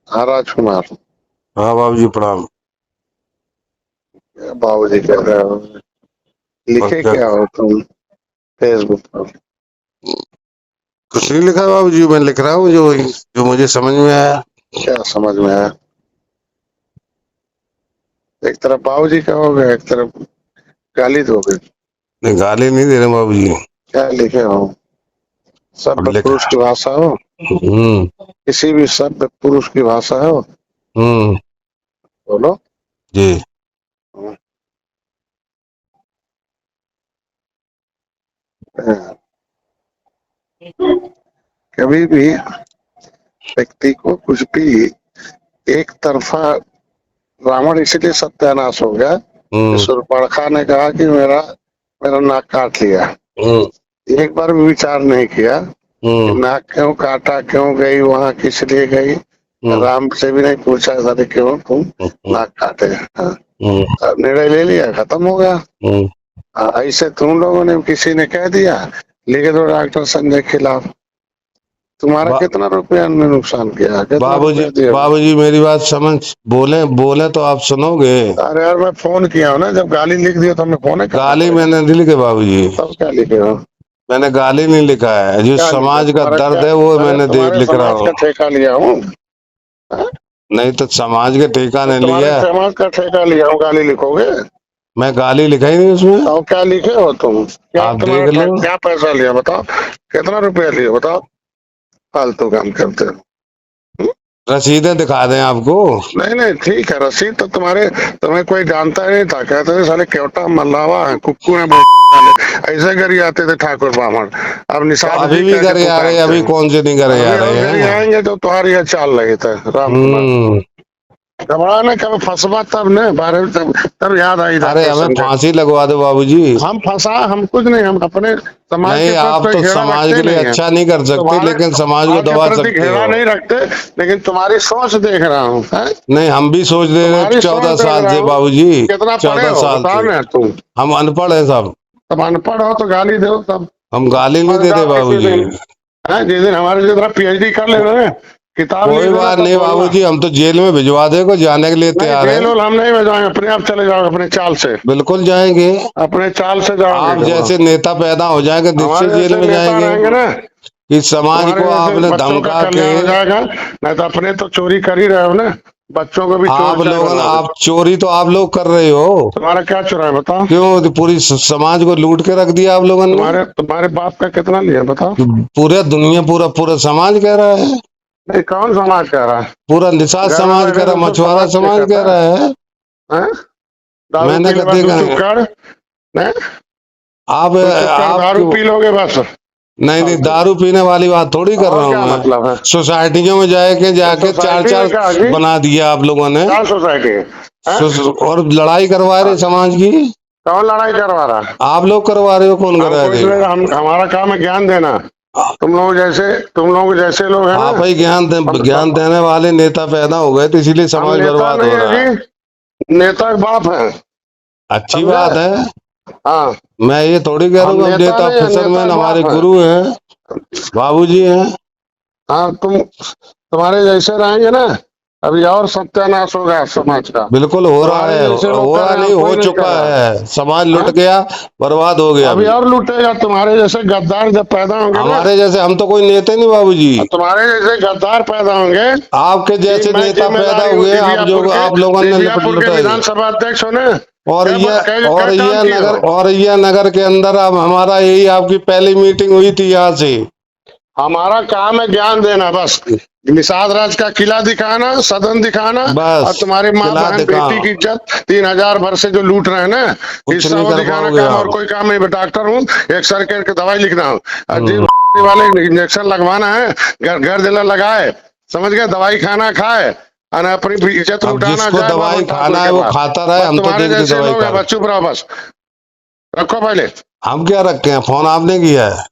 हाँ राजकुमार। हाँ बाबू जी प्रणाम। बाबू जी कह रहे हो, और लिखे क्या? क्या हो तुम फेसबुक पर? कुछ नहीं लिखा बाबू जी, मैं लिख रहा हूँ जो जो मुझे समझ में आया। क्या समझ में आया? एक तरफ बाबू जी कहोगे, एक तरफ गाली दोगे। नहीं गाली नहीं दे रहे बाबू जी। क्या लिखे हो? अब सभ्य लिखा। पुरुष की भाषा हो, हम्म। किसी भी सभ्य पुरुष की भाषा हो। हम्म। बोलो। जी। कभी भी व्यक्ति को कुछ भी एक तरफा, रावण इसलिए सत्यानाश हो गया कि हम्म। शूर्पणखा ने कहा कि मेरा मेरा नाक काट लिया। हम्म। एक बार भी विचार नहीं किया कि हम्म। नाक क्यों काटा, क्यों गई वहां, किस लिए गई। हम्म। राम से भी नहीं पूछा था क्यों तुम हम्म। नाक काटे। हाँ, हम्म। निर्णय ले लिया, खत्म हो गया। हम्म। ऐसे तुम लोगों ने, किसी ने कह दिया लिखे दो डॉक्टर संजय के खिलाफ। तुम्हारा बा, कितना रुपया ने नुकसान किया, कितना रुपया दिया? बाबू जी मेरी बात समझ, बोले बोले तो आप सुनोगे। अरे यार मैं फोन किया हूँ ना, जब गाली लिख दिया तो हमें फोन ही करना गाली पड़ेगा। मैंने नहीं लिखे बाबू जी। तब क्या लिखे हो? मैंने गाली नहीं लिखा है, जो क्या लिखे? समाज का तुम्हारा क्या, दर्द है वो मैंने तुम्हारे लिख रहा समाज हूँ। का ठेका लिया हूँ? हाँ? नहीं तो समाज के ठेका तो नहीं तुम्हारे लिया। समाज का ठेका लिया हूँ, गाली लिखोगे? मैं गाली लिखा ही नहीं उसमें। तो क्या लिखे हो तुम? क्या आप तुम्हारा देख लो। क्या पैसा लिया बताओ? कितना रुपया लिया बताओ? फालतू काम करते हो। हम्म? रसीदें दिखा दें आपको। नहीं नहीं ठीक है, रसीद तो तुम्हारे, तुम्हें कोई जानता ही नहीं था, कहते थे साले केवटा मल्लावा है, कुक्कू ने ऐसे गरी आते थे ठाकुर ब्राह्मण। अब तो निषाद अभी जी भी कह के करे आ रहे, पुकारते अभी हैं। कौन से नहीं करे आ अभी और रहे गरी हैं। आएंगे तो तुम्हारी यह चाल रही था राम कुमार। हम्म। घबराना, कब फंसवा तब न बारह, तब याद आई अरे डॉक्टर हमें संजय। फांसी लगवा दो बाबूजी। हम फंसा, हम कुछ नहीं, हम अपने समाज नहीं के प्रति आप कोई तो घेरा समाज रखते के लिए नहीं है। अच्छा नहीं कर सकते, तुम्हारे लेकिन समाज को समाज के दबा प्रति सकते घेरा हो। नहीं रखते, लेकिन तुम्हारी सोच देख रहा हूँ है? नहीं हम भी सोच रहे हैं तुम्हारी सोच 14 देख साल रहा से हूँ। बाबूजी। कितना पढ़े 14 हो साल बताओ से ना तुम? हम अनपढ़ हैं सब। तब अनपढ़ हो तो गाली दो तब। हम गाली नहीं देते समझदार किसी बाबूजी। दिन है, जिस दिन हमारे जितना पीएचडी कर लेना ना, किताब लिख कोई देना, बात तब नहीं बोलना। बाबूजी, हम तो जेल में भिजवा देगा, जाने के लिए नहीं तैयार जेल है। वेल हम नहीं भेजाएंगे, अपने आप चले जाओगे अपने चाल से। बिल्कुल जाएंगे। अपने चाल से जाओगे आप कब? जैसे नेता पैदा हो जाएंगे हमारे निश्चित जेल जैसे में नेता जाएंगे। रहेंगे ना, कि समाज तुम्हारे को जैसे आपने बच्चों का धमका के। कल्याण हो जाएगा। नहीं तो अपने तो चोरी कर ही रहे हो ना, बच्चों को भी चोर आप चाय लोग, बनोगे। आप चोरी तो आप लोग कर रहे हो। तुम्हारा क्या चुरा है बताओ? क्यों? तो पूरी समाज को लूट के रख दिया आप लोगों ने। तुम्हारे तुम्हारे बाप का कितना लिया बताओ? कि पूरा दुनिया, पूरा पूरा समाज कह रहा है। नहीं कौन समाज कह रहा है? पूरा निषाद घर में समाज कह बैठे रहा, तुमको मछुआरा समाज क्या समाज कह कहता रहा है। है? हैं? दारू मैंने पी ले बस, कहा दो देखा। चुक्कड़ हैं? आप दो चुक्कड़ आप दारू क्यों? पी लोगे बस? नहीं नहीं, फालतू। दारू पीने वाली बात थोड़ी कर रहा और हूँ क्या मैं। मतलब है? सोसाइटियों में जाके तो जाके चार सोसाइटी में चार क्या है जी? बना दिया आप लोगों ने। क्या सोसाइटी है? हैं? और लड़ाई करवा रहे समाज की। कौन लड़ाई करवा रहा है? आप लोग करवा रहे हो, कौन हम करा कोई रहे नहीं, हो? हम हमारा काम है ज्ञान देना। आ- तुम लोग जैसे लोग हैं ना। आप ही ज्ञान देने वाले नेता पैदा हो गए, तो इसीलिए हम समाज नेता बर्बाद नहीं हो है रहा है। जी, नेता के बाप है। अच्छी समझे? बात है। हाँ। मैं ये थोड़ी कह रहा हम हूँ हम नेता नेता नहीं है, नेता फिशरमैन, के हमारे बाप है। गुरु हैं, बाबूजी हैं। हाँ तुम्हारे जैसे रहेंगे ना, अभी और सत्यानाश होगा समाज का। बिल्कुल हो रहा तुम्हारे है, जैसे लोग हो कर रहा रहे हैं, नहीं, और हो कोई नहीं कर चुका रहा। है। समाज लुट हाँ? गया, बर्बाद हो गया अभी अभी। और लूटेगा, तुम्हारे जैसे गद्दार जब पैदा होंगे ना। हमारे जैसे, हम तो कोई नेता नहीं बाबूजी। तुम्हारे जैसे गद्दार पैदा होंगे आपके कि जैसे मैं नेता पैदा जिम्मेदारी हूँ हुए, आप जो आप लोगों ने दिव्यापुर के लुटाई। विधानसभा अध्यक्ष हो ना। और क्या ये क्या काम किए हो? और ये नगर के अंदर अब हमारा यही आपकी पहली मीटिंग हुई थी यहाँ से। हमारा काम है ज्ञान देना बस। निषाद राज का किला दिखाना, सदन दिखाना, और बस तुम्हारी माँ खिला बहन बेटी दिखाओ, की इज्जत 3,000 वर्ष से जो लूट रहे हैं ना, कुछ हिस्सा नहीं वो कर दिखाना पाओगे काम, और आप। कोई काम नहीं। मैं डॉक्टर हूँ, एक सर के दवाई लिखना हूँ, हम्म। अजीब वाले इंजेक्शन लगवाना है, घर घर जिला लगाए, समझ गए, दवाई खाना खाए, और अपनी इज्जत अब लुटाना जिसको जाए दवाई बामन ठाकुर खाना है के वो पास। खाता रहे, बस हम तो तुम्हारे देखते जैसे दवाई लोग खा हैं, रहे। बस चुप रहो बस। रखो पहले। हम क्या रखे हैं, फोन आपने किया है।